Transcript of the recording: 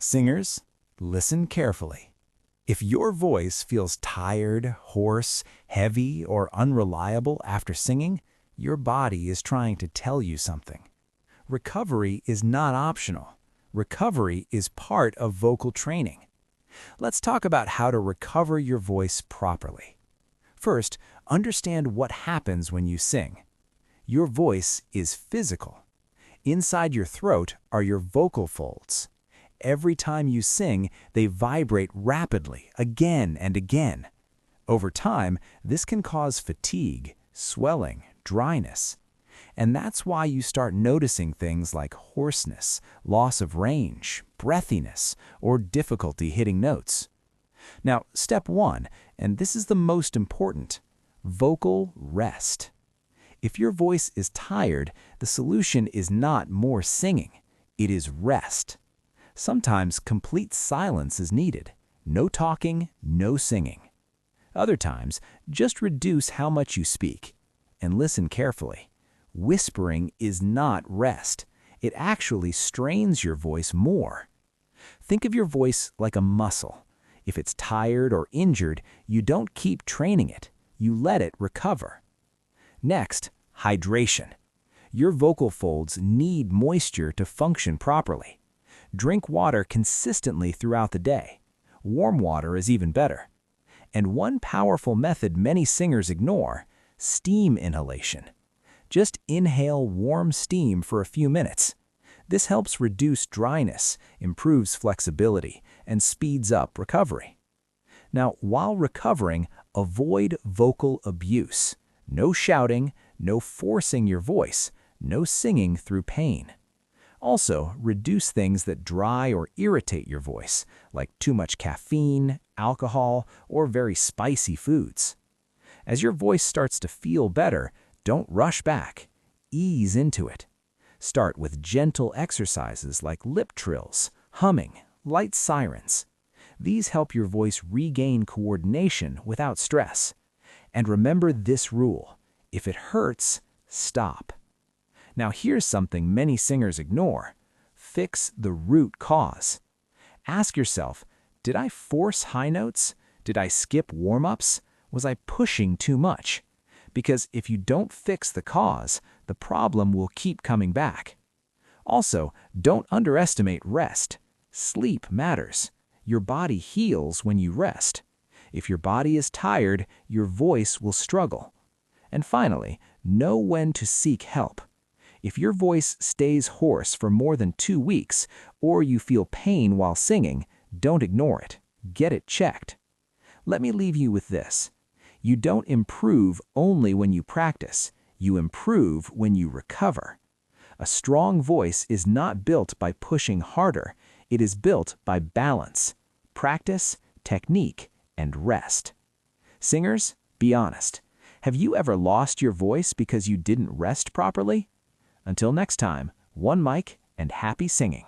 Singers, listen carefully. If your voice feels tired, hoarse, heavy, or unreliable after singing, your body is trying to tell you something. Recovery is not optional. Recovery is part of vocal training. Let's talk about how to recover your voice properly. First, understand what happens when you sing. Your voice is physical. Inside your throat are your vocal folds. Every time you sing, they vibrate rapidly, again and again. Over time, this can cause fatigue, swelling, dryness. And that's why you start noticing things like hoarseness, loss of range, breathiness, or difficulty hitting notes. Now, step 1, and this is the most important, vocal rest. If your voice is tired, the solution is not more singing, it is rest. Sometimes complete silence is needed. No talking, no singing. Other times, just reduce how much you speak. And listen carefully. Whispering is not rest. It actually strains your voice more. Think of your voice like a muscle. If it's tired or injured, you don't keep training it. You let it recover. Next, hydration. Your vocal folds need moisture to function properly. Drink water consistently throughout the day. Warm water is even better. And one powerful method many singers ignore, steam inhalation. Just inhale warm steam for a few minutes. This helps reduce dryness, improves flexibility, and speeds up recovery. Now, while recovering, avoid vocal abuse. No shouting, no forcing your voice, no singing through pain. Also, reduce things that dry or irritate your voice, like too much caffeine, alcohol, or very spicy foods. As your voice starts to feel better, don't rush back. Ease into it. Start with gentle exercises like lip trills, humming, light sirens. These help your voice regain coordination without stress. And remember this rule: if it hurts, stop. Now here's something many singers ignore. Fix the root cause. Ask yourself, did I force high notes? Did I skip warm-ups? Was I pushing too much? Because if you don't fix the cause, the problem will keep coming back. Also, don't underestimate rest. Sleep matters. Your body heals when you rest. If your body is tired, your voice will struggle. And finally, know when to seek help. If your voice stays hoarse for more than 2 weeks, or you feel pain while singing, don't ignore it. Get it checked. Let me leave you with this. You don't improve only when you practice. You improve when you recover. A strong voice is not built by pushing harder. It is built by balance, practice, technique, and rest. Singers, be honest. Have you ever lost your voice because you didn't rest properly? Until next time, one mic and happy singing.